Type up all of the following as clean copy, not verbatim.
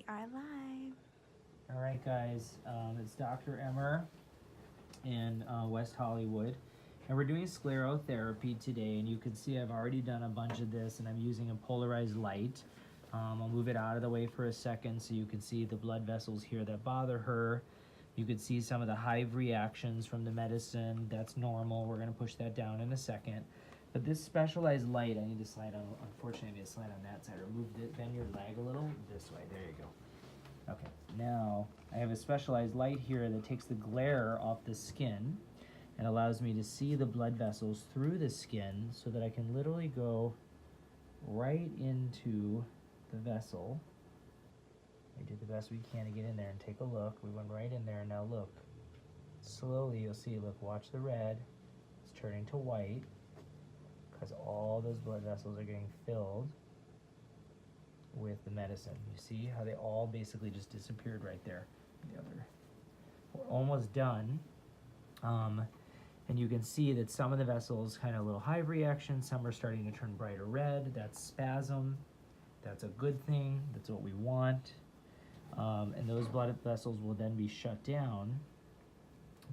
We are live. All right, guys, it's Dr. Emer in West Hollywood, and we're doing sclerotherapy today, and you can see I've already done a bunch of this, and I'm using a polarized light. I'll move it out of the way for a second so you can see the blood vessels here that bother her. You can see some of the hive reactions from the medicine. That's normal. We're going to push that down in a second. But this specialized light, I need to slide on, unfortunately, I need to slide on that side. Or move it, bend your leg a little this way. There you go. Okay, now I have a specialized light here that takes the glare off the skin and allows me to see the blood vessels through the skin so that I can literally go right into the vessel. We did the best we can to get in there and take a look. We went right in there, and now look. Slowly you'll see, look, watch the red. It's turning to white because all those blood vessels are getting filled with the medicine. You see how they all basically just disappeared right there. The other. We're almost done. And you can see that some of the vessels kind of a little hive reaction, some are starting to turn brighter red. That's spasm. That's a good thing. That's what we want. And those blood vessels will then be shut down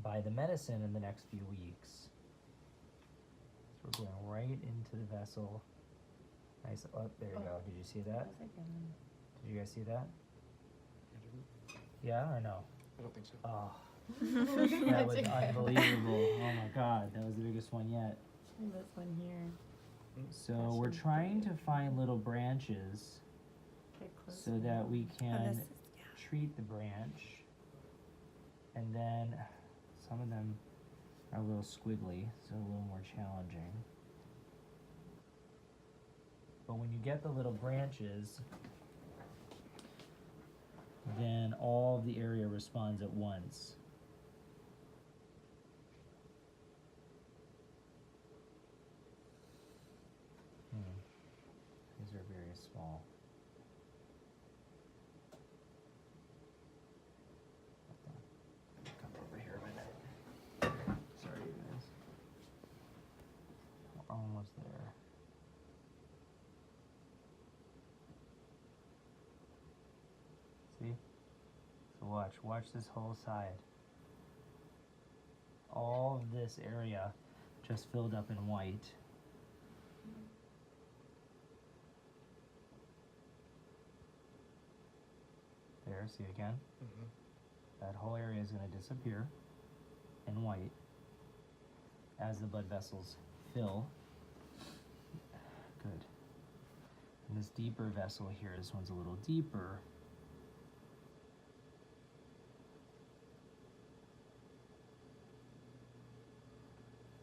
by the medicine in the next few weeks. So we're going right into the vessel. Nice. Oh, there you go. Did you see that? Did you guys see that? Yeah or no? I don't think so. Oh, that was unbelievable. Oh my God, that was the biggest one yet. This one here. So we're trying to find little branches so that we can treat the branch, and then some of them are a little squiggly, so a little more challenging. But when you get the little branches, then all of the area responds at once. These are very small. Come over here a minute. Sorry, you guys. We're almost there. See? So watch this whole side. All of this area just filled up in white. There, see it again? That whole area is going to disappear in white as the blood vessels fill. Good. And this deeper vessel here, this one's a little deeper.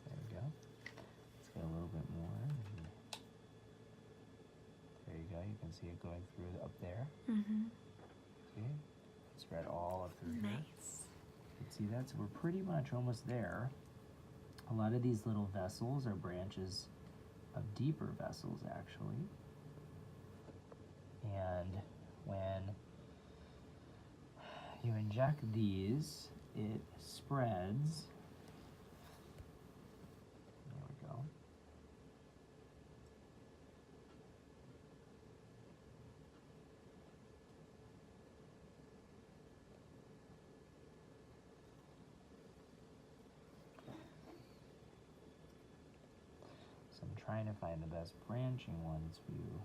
There we go. Let's get a little bit more. There you go. You can see it going through up there. See? Spread all up through here. Nice. You can see that? So we're pretty much almost there. A lot of these little vessels are branches of deeper vessels, actually. And when you inject these, it spreads. There we go. So I'm trying to find the best branching ones for you,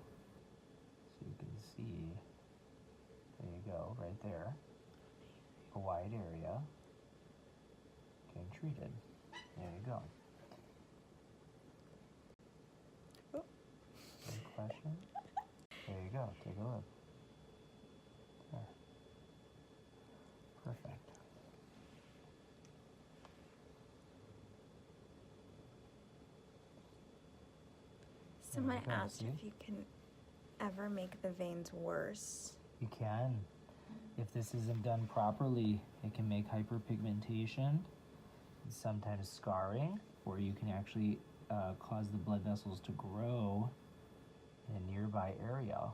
so you can see. There you go, right there. A wide area getting treated. There you go. Any question? There you go, take a look. There. Perfect. Someone There you go, asked see? if you can ever make the veins worse. You can. If this isn't done properly, it can make hyperpigmentation, and sometimes scarring, or you can actually cause the blood vessels to grow in a nearby area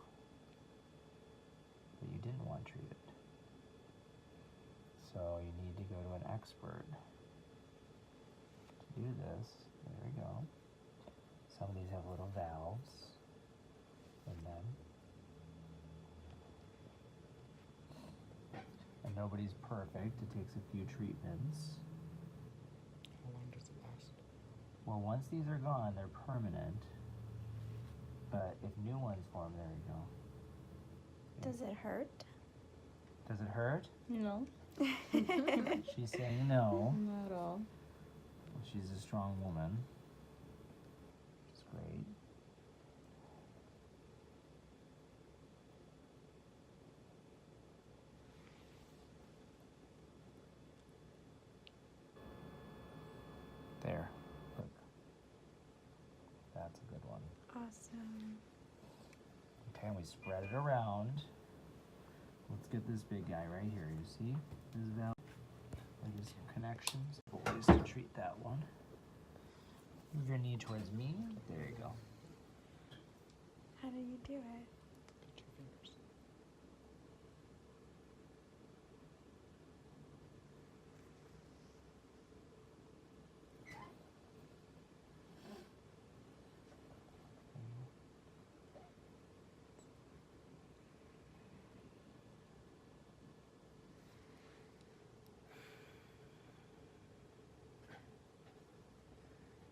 that you didn't want treated. So you need to go to an expert to do this. There we go. Some of these have little valves in them. nobody's perfect. It takes a few treatments. How long does it last? Well, once these are gone, they're permanent. But if new ones form, there you go. Does it hurt? Does it hurt? No. She's saying no. Not at all. She's a strong woman. It's great. There. Look. That's a good one. Awesome. Okay, and we spread it around. Let's get this big guy right here. You see this valve? There's some connections. Ways to treat that one. Move your knee towards me. There you go. How do you do it? Put your fingers.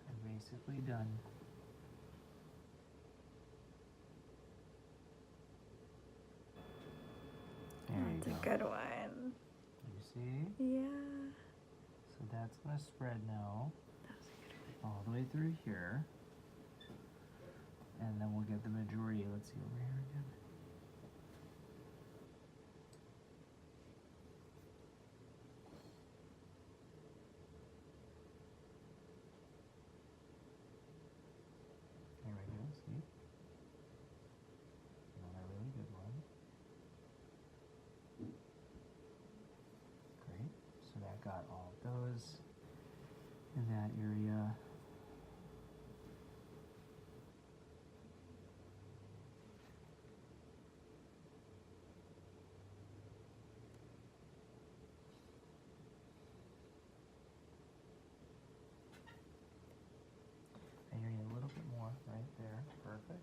I'm basically done. There you That's go. a good one. You see? Yeah. So that's gonna spread now That was a good one. all the way through here. And then we'll get the majority. Let's see over here again. There we go, see? Another really good one. Great. So that got all of those in that area. And you need a little bit more right there. Perfect.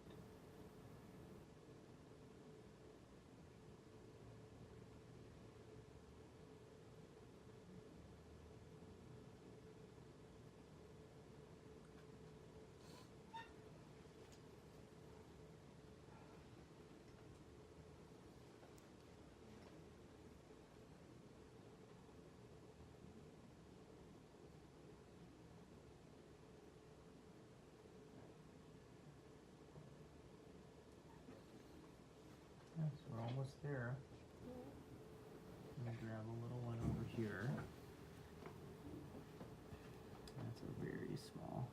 Yeah, so we're almost there. Let me grab a little one over here. That's a very small.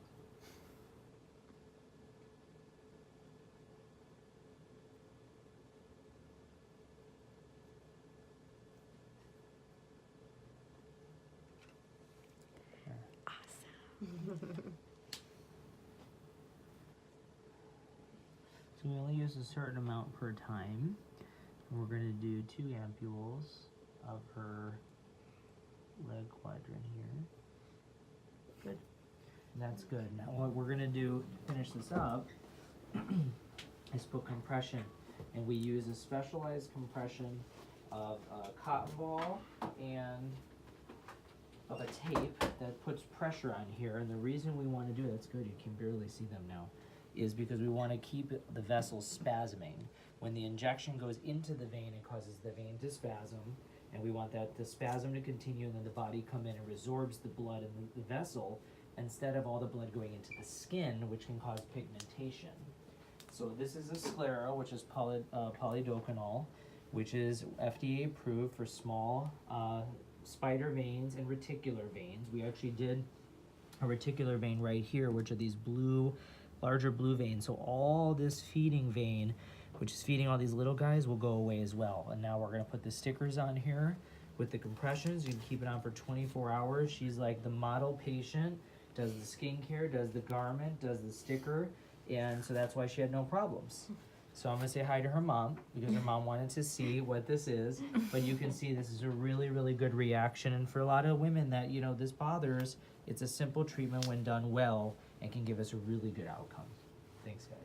Awesome. So we only use a certain amount per time. And we're going to do 2 ampules of her leg quadrant here. Good. And that's good. Now what we're going to do to finish this up is put compression. And we use a specialized compression of a cotton ball and of a tape that puts pressure on here. And the reason we want to do that's good, you can barely see them now, is because we want to keep the vessel spasming. When the injection goes into the vein, it causes the vein to spasm, and we want that the spasm to continue, and then the body come in and resorbs the blood in the vessel instead of all the blood going into the skin, which can cause pigmentation. So this is a sclero, which is polydocanol, which is FDA approved for small spider veins and reticular veins. We actually did a reticular vein right here, which are these blue, larger blue veins. So all this feeding vein, which is feeding all these little guys, will go away as well. And now we're gonna put the stickers on here with the compressions. You can keep it on for 24 hours. She's like the model patient, does the skincare, does the garment, does the sticker, and so that's why she had no problems. So I'm gonna say hi to her mom, because her mom wanted to see what this is, but you can see this is a really, really good reaction. And for a lot of women that, you know, this bothers, it's a simple treatment when done well and can give us a really good outcome. Thanks, guys.